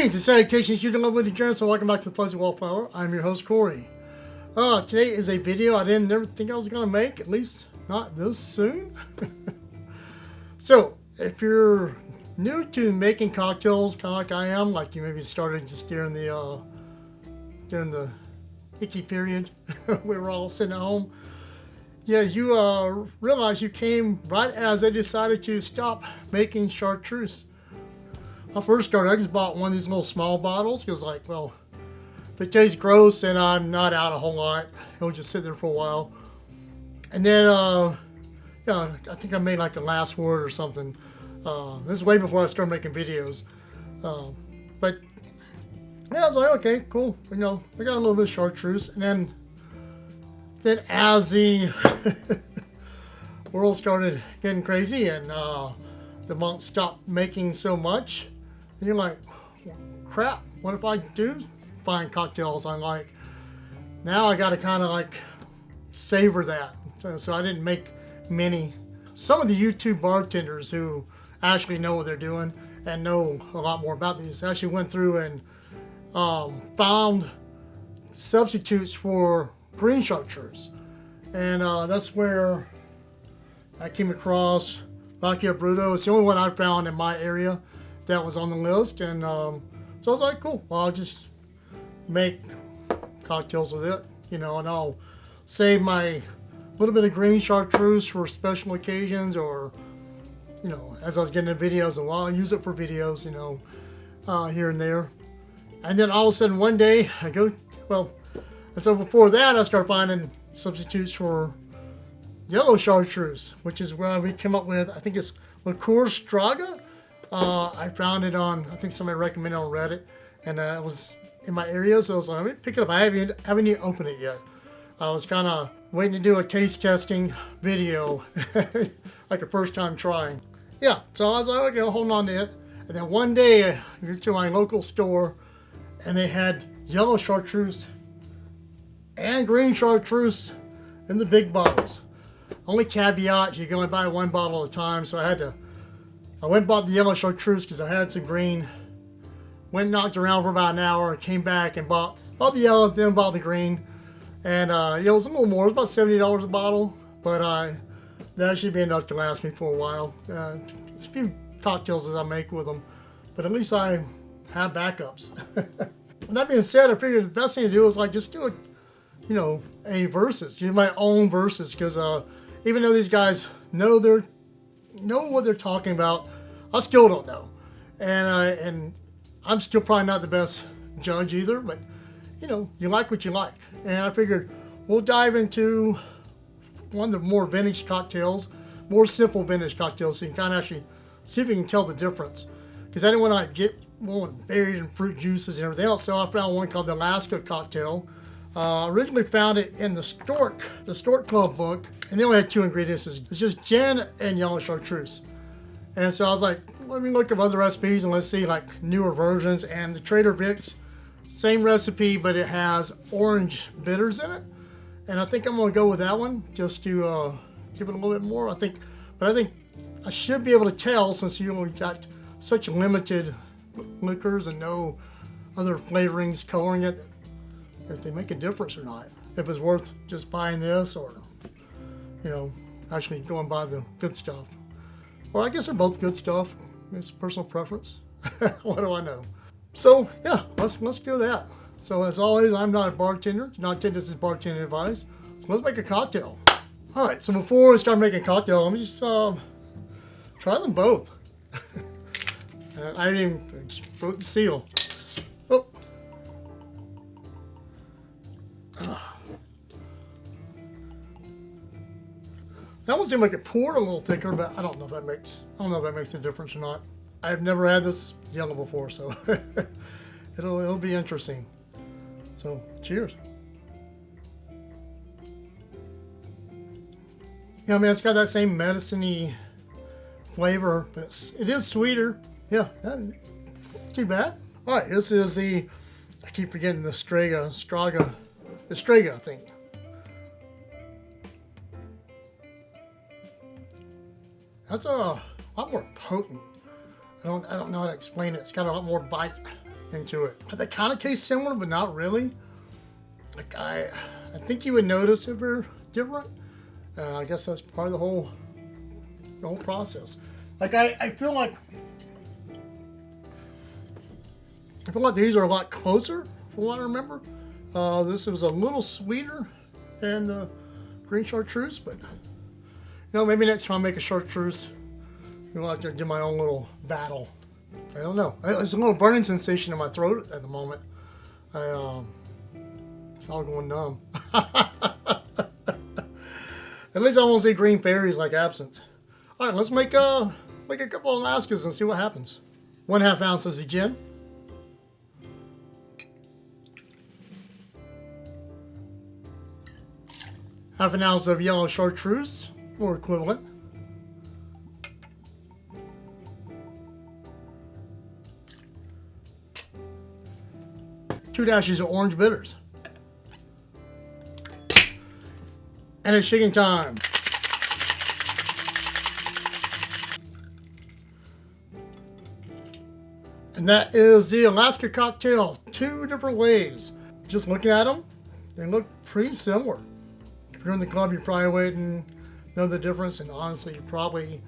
Greetings and salutations, you lovely degenerates, and welcome back to the Fuzzy Wallflower. I'm your host, Corey. Today is a video I didn't never think I was going to make, at least not this soon. So, if you're new to making cocktails, kind of like I am, like you maybe started just during the icky period, we were all sitting at home. Yeah, you realize you came right as they decided to stop making chartreuse. I first started, I just bought one of these little small bottles because, like, well, if it tastes gross and I'm not out a whole lot, it'll just sit there for a while. And then, yeah, I think I made like the last word or something. This is way before I started making videos. But yeah, I was like, okay, cool. You know, I got a little bit of chartreuse, and then as the world started getting crazy and the monks stopped making so much, and you're like, crap, what if I do find cocktails I like? Now I got to kind of like savor that. So I didn't make many. Some of the YouTube bartenders who actually know what they're doing and know a lot more about these actually went through and found substitutes for green chartreuse. And that's where I came across Vodka Bruto. It's the only one I found in my area that was on the list, and so I was like, cool, well, I'll just make cocktails with it, you know, and I'll save my little bit of green chartreuse for special occasions, or, you know, as I was getting into videos, and I'll use it for videos, you know, here and there. And then all of a sudden one day I go, well, and so before that I started finding substitutes for Yellow Chartreuse, which is where we came up with, I think it's Liqueur Strega. I found it on, I think somebody recommended on Reddit, and it was in my area, so I was like, let me pick it up. I haven't even opened it yet. I was kind of waiting to do a taste testing video, like a first time trying. Yeah, so I was like, okay, holding on to it. And then one day, I went to my local store, and they had Yellow Chartreuse and green chartreuse in the big bottles. Only caveat, you can only buy one bottle at a time, so I went and bought the Yellow Chartreuse because I had some green. Went and knocked around for about an hour, came back and bought the yellow, then bought the green. And it was a little more, it was about $70 a bottle, but that should be enough to last me for a while. It's a few cocktails as I make with them, but at least I have backups. With that being said, I figured the best thing to do is like just do you know, a versus, my own versus, because even though these guys know what they're talking about, I still don't know, and I'm still probably not the best judge either. But you know, you like what you like, and I figured we'll dive into one of the more vintage cocktails, more simple vintage cocktails, so you can kind of actually see if you can tell the difference. Because I didn't want to get one buried in fruit juices and everything else, so I found one called the Alaska cocktail. Originally found it in the Stork Club book, and they only had 2 ingredients. It's just gin and Yellow Chartreuse. And so I was like, let me look up other recipes and let's see like newer versions. And the Trader Vic's, same recipe, but it has orange bitters in it. And I think I'm gonna go with that one just to give it a little bit more. I think I should be able to tell, since you only got such limited liquors and no other flavorings coloring it, if they make a difference or not. If it's worth just buying this, or, you know, actually going by the good stuff. Well, I guess they're both good stuff. It's personal preference. What do I know? So yeah, let's do that. So as always, I'm not a bartender. Do not take this as bartending advice. So let's make a cocktail. All right. So before we start making a cocktail, let me just try them both. I didn't even broke the seal. Oh. That one seemed like it poured a little thicker, but I don't know if that makes a difference or not. I've never had this yellow before, so it'll be interesting. So cheers. Yeah, I mean, it's got that same medicine-y flavor, but it is sweeter. Yeah, not too bad. All right, this is I keep forgetting the Strega, I think. That's a lot more potent. I don't know how to explain it. It's got a lot more bite. into it. But they kind of taste similar, but not really. Like I think you would notice if they're different. I guess that's part of the whole process. Like I feel like these are a lot closer from what I remember. This was a little sweeter than the green chartreuse, but maybe next time I make a chartreuse, I'll have to do my own little battle. I don't know. There's a little burning sensation in my throat at the moment. It's all going numb. At least I won't see green fairies like absinthe. All right, let's make a couple of Alaskas and see what happens. 1/2 ounces of gin. Half an ounce of yellow chartreuse, or equivalent. 2 dashes of orange bitters. And it's shaking time. And that is the Alaska cocktail, 2 different ways. Just looking at them, they look pretty similar. If you're in the club, you probably wouldn't know the difference, and honestly, you probably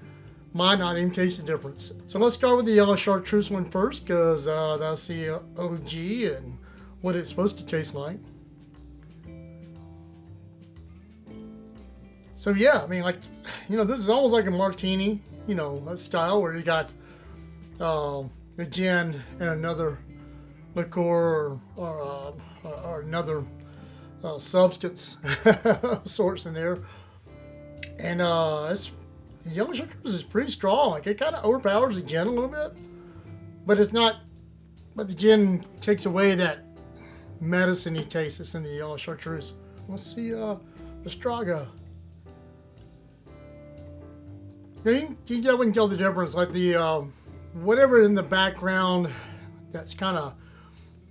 might not even taste the difference. So let's start with the yellow chartreuse one first, because that's the OG and what it's supposed to taste like. So yeah, I mean, like, this is almost like a martini, that style where you got the gin and another liqueur or another substance sorts in there. And the yellow chartreuse is pretty strong. Like, it kind of overpowers the gin a little bit, but it's not. But the gin takes away that medicine-y taste that's in the yellow chartreuse. Let's see the Strega. You definitely can tell the difference. Like the whatever in the background, that's kind of,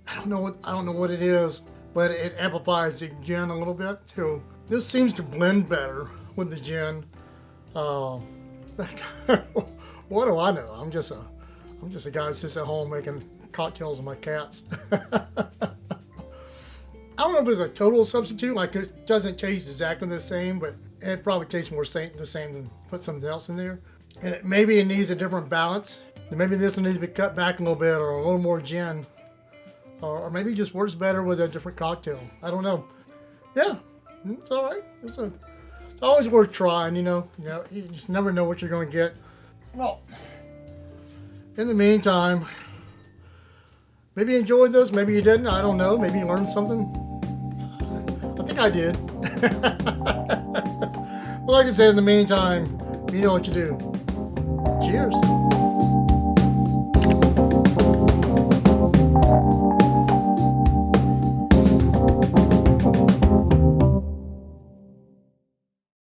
I don't know what it is, but it amplifies the gin a little bit too. This seems to blend better with the gin. What do I know? I'm just a guy who sits at home making cocktails with my cats. I don't know if it's a total substitute, like it doesn't taste exactly the same, but it probably tastes more the same than put something else in there. And maybe it needs a different balance. Maybe this one needs to be cut back a little bit, or a little more gin. Or maybe it just works better with a different cocktail. I don't know. Yeah, it's all right. It's always worth trying, you just never know what you're going to get. Well, in the meantime, maybe you enjoyed this, maybe you didn't, I don't know. Maybe you learned something. I think I did. Well, like I said, in the meantime, you know what you do. Cheers.